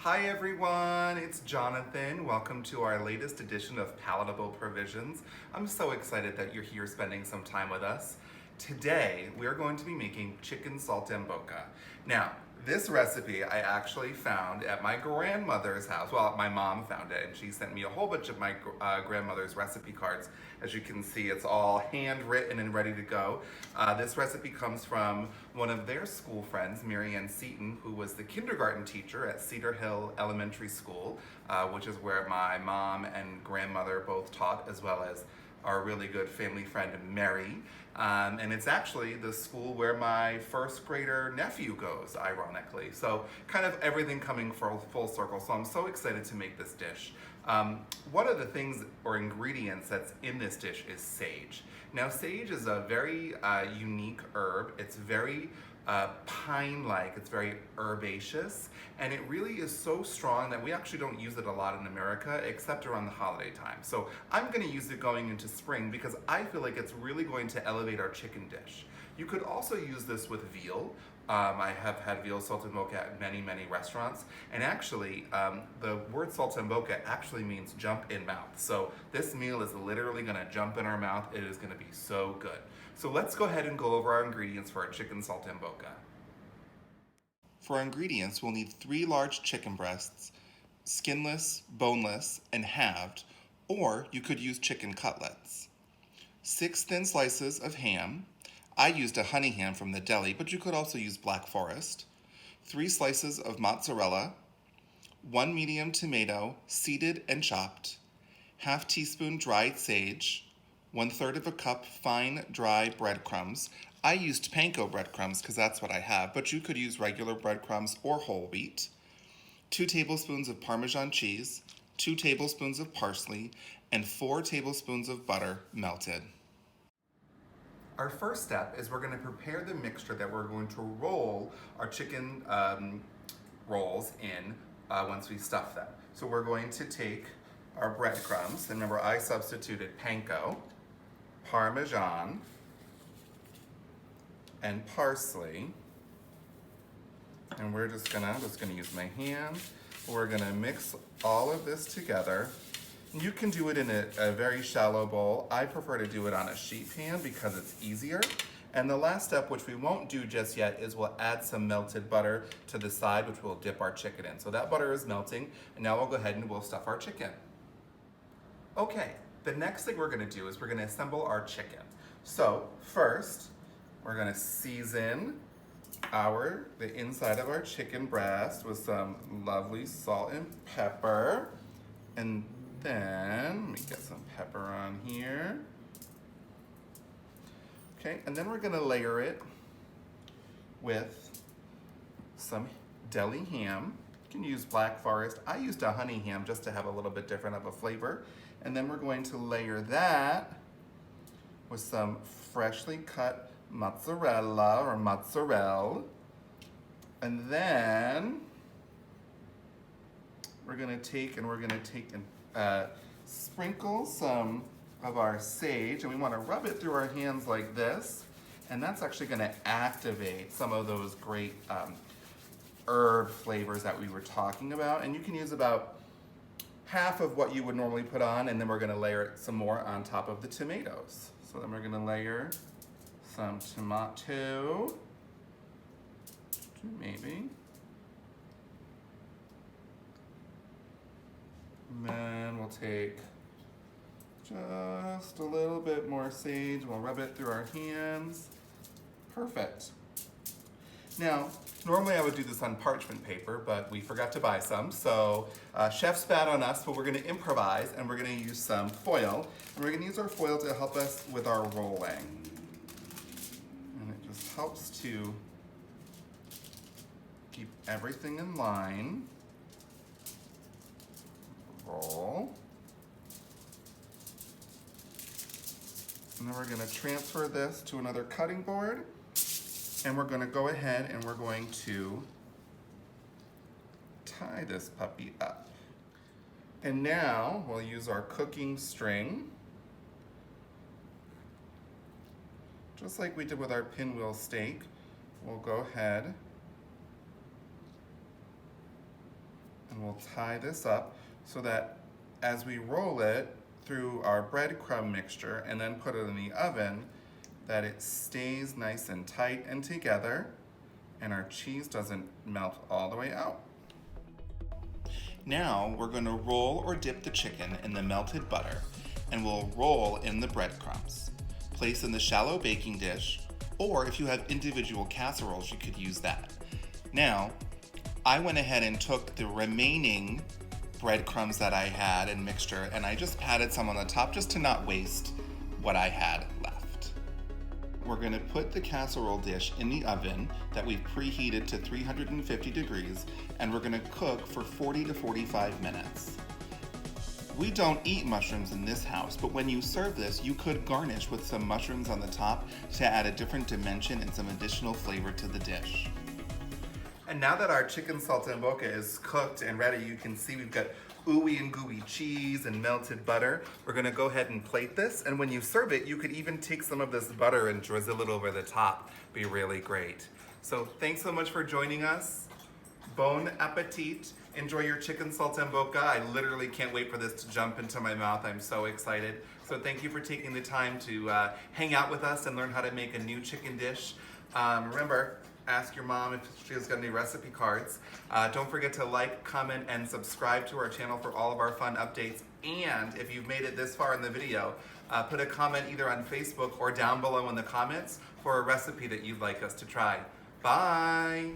Hi everyone, it's Jonathan. Welcome to our latest edition of Palatable Provisions. I'm so excited that you're here spending some time with us. Today, we're going to be making chicken saltimbocca. Now, this recipe I actually found at my grandmother's house. Well, my mom found it and she sent me a whole bunch of my grandmother's recipe cards. As you can see, it's all handwritten and ready to go. This recipe comes from one of their school friends, Marianne Seaton, who was the kindergarten teacher at Cedar Hill Elementary School, which is where my mom and grandmother both taught, as well as our really good family friend Mary. And it's actually the school where my first grader nephew goes, ironically. So kind of everything coming full circle. So I'm so excited to make this dish. One of the things or ingredients that's in this dish is sage. Now sage is a very unique herb. It's very pine-like, it's very herbaceous, and it really is so strong that we actually don't use it a lot in America except around the holiday time. So I'm going to use it going into spring because I feel like it's really going to elevate our chicken dish. You could also use this with veal. I have had veal saltimbocca at many restaurants, and actually the word saltimbocca actually means jump in mouth. So this meal is literally going to jump in our mouth. It is going to be so good. So let's go ahead and go over our ingredients for our chicken saltimbocca. For our ingredients, we'll need 3 large chicken breasts, skinless, boneless, and halved, or you could use chicken cutlets. 6 thin slices of ham. I used a honey ham from the deli, but you could also use Black Forest. 3 slices of mozzarella, 1 medium tomato, seeded and chopped, ½ teaspoon dried sage, 1/3 cup fine dry breadcrumbs. I used panko breadcrumbs because that's what I have, but you could use regular breadcrumbs or whole wheat. 2 tablespoons of Parmesan cheese, 2 tablespoons of parsley, and 4 tablespoons of butter melted. Our first step is we're going to prepare the mixture that we're going to roll our chicken rolls in once we stuff them. So we're going to take our breadcrumbs. Remember, I substituted panko, Parmesan, and parsley. And I'm just gonna use my hand. We're gonna mix all of this together. You can do it in a very shallow bowl. I prefer to do it on a sheet pan because it's easier. And the last step, which we won't do just yet, is we'll add some melted butter to the side, which we'll dip our chicken in. So that butter is melting, and now we'll go ahead and we'll stuff our chicken. Okay, the next thing we're gonna do is we're gonna assemble our chicken. So first, we're gonna season the inside of our chicken breast with some lovely salt and pepper. And then, let me get some pepper on here. Okay, and then we're gonna layer it with some deli ham. You can use Black Forest. I used a honey ham just to have a little bit different of a flavor. And then we're going to layer that with some freshly cut mozzarella or mozzarella. And then we're gonna take and sprinkle some of our sage, and we wanna rub it through our hands like this. And that's actually gonna activate some of those great herb flavors that we were talking about. And you can use about half of what you would normally put on, and then we're gonna layer some more on top of the tomatoes. So then we're gonna layer some tomato, maybe. And then we'll take just a little bit more sage. We'll rub it through our hands. Perfect. Now, normally I would do this on parchment paper, but we forgot to buy some. So chef's bad on us, but we're gonna improvise and we're gonna use some foil. And we're gonna use our foil to help us with our rolling. And it just helps to keep everything in line. Roll. And then we're gonna transfer this to another cutting board. And we're gonna go ahead and we're going to tie this puppy up. And now we'll use our cooking string, just like we did with our pinwheel steak. We'll go ahead And we'll tie this up so that as we roll it through our breadcrumb mixture and then put it in the oven, that it stays nice and tight and together and our cheese doesn't melt all the way out. Now we're going to roll or dip the chicken in the melted butter and we'll roll in the breadcrumbs. Place in the shallow baking dish, or if you have individual casseroles, you could use that. Now, I went ahead and took the remaining breadcrumbs that I had in mixture and I just patted some on the top just to not waste what I had left. We're going to put the casserole dish in the oven that we've preheated to 350 degrees and we're going to cook for 40 to 45 minutes. We don't eat mushrooms in this house, but when you serve this, you could garnish with some mushrooms on the top to add a different dimension and some additional flavor to the dish. And now that our chicken saltimbocca is cooked and ready, you can see we've got ooey and gooey cheese and melted butter. We're gonna go ahead and plate this, and when you serve it, you could even take some of this butter and drizzle it over the top. Be really great. So thanks so much for joining us. Bon appetit. Enjoy your chicken saltimbocca. I literally can't wait for this to jump into my mouth. I'm so excited. So thank you for taking the time to hang out with us and learn how to make a new chicken dish. Remember, ask your mom if she has got any recipe cards. Don't forget to like, comment, and subscribe to our channel for all of our fun updates. And if you've made it this far in the video, put a comment either on Facebook or down below in the comments for a recipe that you'd like us to try. Bye!